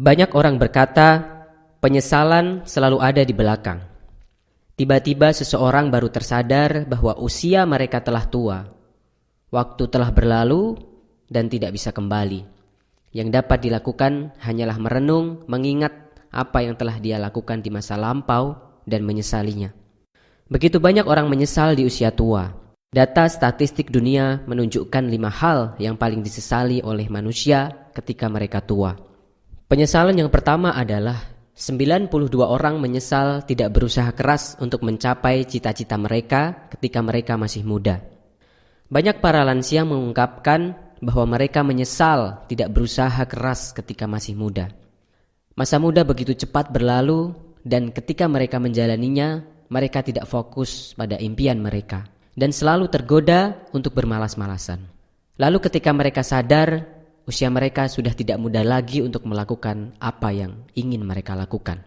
Banyak orang berkata, penyesalan selalu ada di belakang. Tiba-tiba seseorang baru tersadar bahwa usia mereka telah tua. Waktu telah berlalu dan tidak bisa kembali. Yang dapat dilakukan hanyalah merenung, mengingat apa yang telah dia lakukan di masa lampau dan menyesalinya. Begitu banyak orang menyesal di usia tua. Data statistik dunia menunjukkan 5 hal yang paling disesali oleh manusia ketika mereka tua. Penyesalan yang pertama adalah 92 orang menyesal tidak berusaha keras untuk mencapai cita-cita mereka ketika mereka masih muda. Banyak para lansia mengungkapkan bahwa mereka menyesal tidak berusaha keras ketika masih muda. Masa muda begitu cepat berlalu dan ketika mereka menjalaninya, mereka tidak fokus pada impian mereka dan selalu tergoda untuk bermalas-malasan. Lalu ketika mereka sadar, usia mereka sudah tidak muda lagi untuk melakukan apa yang ingin mereka lakukan.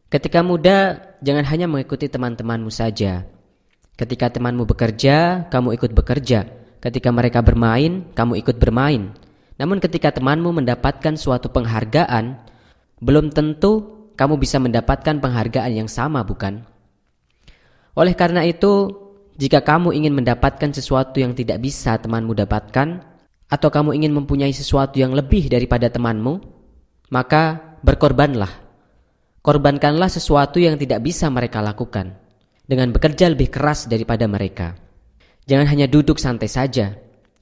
Ketika muda, jangan hanya mengikuti teman-temanmu saja. Ketika temanmu bekerja, kamu ikut bekerja. Ketika mereka bermain, kamu ikut bermain. Namun ketika temanmu mendapatkan suatu penghargaan, belum tentu kamu bisa mendapatkan penghargaan yang sama, bukan? Oleh karena itu, jika kamu ingin mendapatkan sesuatu yang tidak bisa temanmu dapatkan, atau kamu ingin mempunyai sesuatu yang lebih daripada temanmu, maka berkorbanlah. Korbankanlah sesuatu yang tidak bisa mereka lakukan, dengan bekerja lebih keras daripada mereka. Jangan hanya duduk santai saja.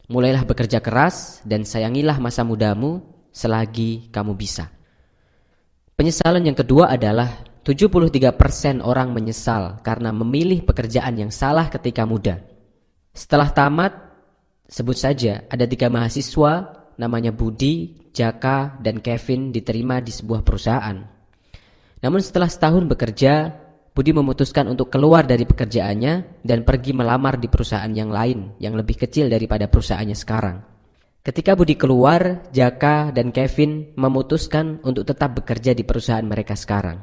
Mulailah bekerja keras dan sayangilah masa mudamu selagi kamu bisa. Penyesalan yang kedua adalah 73% orang menyesal karena memilih pekerjaan yang salah ketika muda. Setelah tamat, sebut saja ada 3 mahasiswa namanya Budi, Jaka, dan Kevin diterima di sebuah perusahaan. Namun setelah setahun bekerja, Budi memutuskan untuk keluar dari pekerjaannya dan pergi melamar di perusahaan yang lain yang lebih kecil daripada perusahaannya sekarang. Ketika Budi keluar, Jaka dan Kevin memutuskan untuk tetap bekerja di perusahaan mereka sekarang.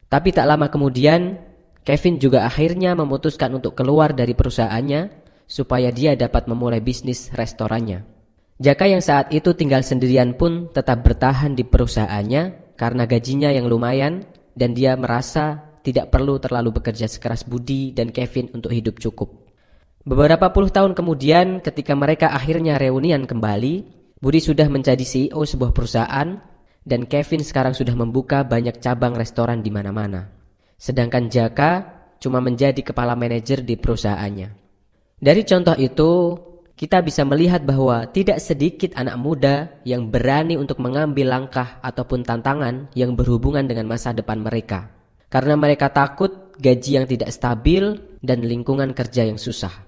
Tapi tak lama kemudian, Kevin juga akhirnya memutuskan untuk keluar dari perusahaannya supaya dia dapat memulai bisnis restorannya. Jaka yang saat itu tinggal sendirian pun tetap bertahan di perusahaannya karena gajinya yang lumayan dan dia merasa tidak perlu terlalu bekerja sekeras Budi dan Kevin untuk hidup cukup. Beberapa puluh tahun kemudian ketika mereka akhirnya reunian kembali, Budi sudah menjadi CEO sebuah perusahaan dan Kevin sekarang sudah membuka banyak cabang restoran di mana-mana. Sedangkan Jaka cuma menjadi kepala manajer di perusahaannya. Dari contoh itu, kita bisa melihat bahwa tidak sedikit anak muda yang berani untuk mengambil langkah ataupun tantangan yang berhubungan dengan masa depan mereka. Karena mereka takut gaji yang tidak stabil dan lingkungan kerja yang susah.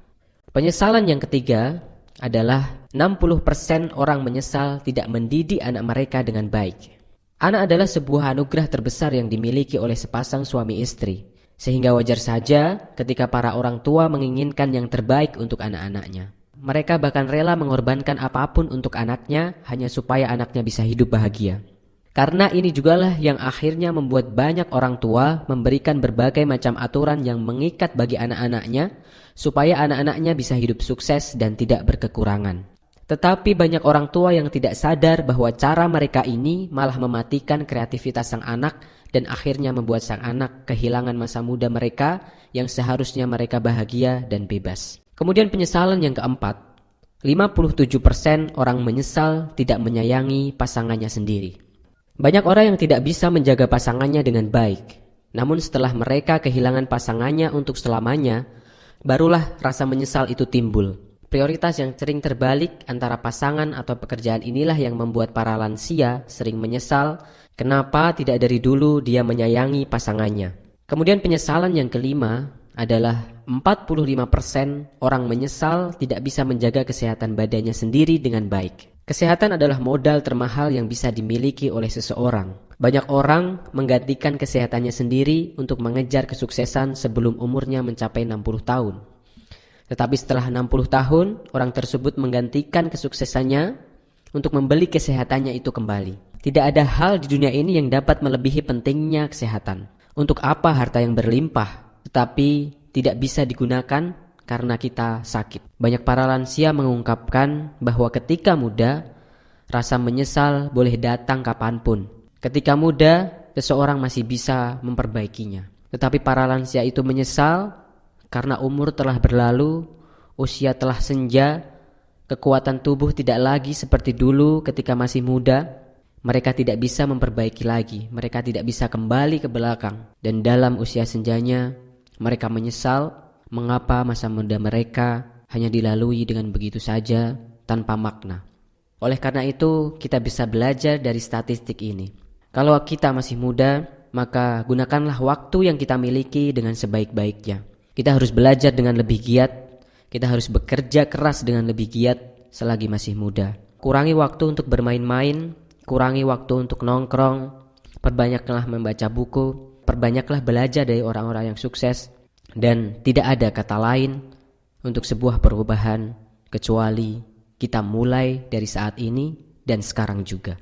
Penyesalan yang ketiga adalah 60% orang menyesal tidak mendidik anak mereka dengan baik. Anak adalah sebuah anugerah terbesar yang dimiliki oleh sepasang suami istri. Sehingga wajar saja ketika para orang tua menginginkan yang terbaik untuk anak-anaknya. Mereka bahkan rela mengorbankan apapun untuk anaknya hanya supaya anaknya bisa hidup bahagia. Karena ini jugalah yang akhirnya membuat banyak orang tua memberikan berbagai macam aturan yang mengikat bagi anak-anaknya supaya anak-anaknya bisa hidup sukses dan tidak berkekurangan. Tetapi banyak orang tua yang tidak sadar bahwa cara mereka ini malah mematikan kreativitas sang anak dan akhirnya membuat sang anak kehilangan masa muda mereka yang seharusnya mereka bahagia dan bebas. Kemudian penyesalan yang keempat, 57% orang menyesal tidak menyayangi pasangannya sendiri. Banyak orang yang tidak bisa menjaga pasangannya dengan baik. Namun setelah mereka kehilangan pasangannya untuk selamanya, barulah rasa menyesal itu timbul. Prioritas yang sering terbalik antara pasangan atau pekerjaan inilah yang membuat para lansia sering menyesal kenapa tidak dari dulu dia menyayangi pasangannya. Kemudian penyesalan yang kelima adalah 45% orang menyesal tidak bisa menjaga kesehatan badannya sendiri dengan baik. Kesehatan adalah modal termahal yang bisa dimiliki oleh seseorang. Banyak orang menggantikan kesehatannya sendiri untuk mengejar kesuksesan sebelum umurnya mencapai 60 tahun. Tetapi setelah 60 tahun, orang tersebut menggantikan kesuksesannya untuk membeli kesehatannya itu kembali. Tidak ada hal di dunia ini yang dapat melebihi pentingnya kesehatan. Untuk apa harta yang berlimpah, tetapi tidak bisa digunakan karena kita sakit. Banyak para lansia mengungkapkan bahwa ketika muda, Rasa menyesal boleh datang kapanpun. Ketika muda, seseorang masih bisa memperbaikinya. Tetapi para lansia itu menyesal karena umur telah berlalu, usia telah senja, kekuatan tubuh tidak lagi seperti dulu ketika masih muda. Mereka tidak bisa memperbaiki lagi, mereka tidak bisa kembali ke belakang. Dan dalam usia senjanya, mereka menyesal mengapa masa muda mereka hanya dilalui dengan begitu saja tanpa makna. Oleh karena itu, kita bisa belajar dari statistik ini. Kalau kita masih muda, maka gunakanlah waktu yang kita miliki dengan sebaik-baiknya. Kita harus belajar dengan lebih giat, kita harus bekerja keras dengan lebih giat selagi masih muda. Kurangi waktu untuk bermain-main, kurangi waktu untuk nongkrong, perbanyaklah membaca buku, perbanyaklah belajar dari orang-orang yang sukses, dan tidak ada kata lain untuk sebuah perubahan kecuali kita mulai dari saat ini dan sekarang juga.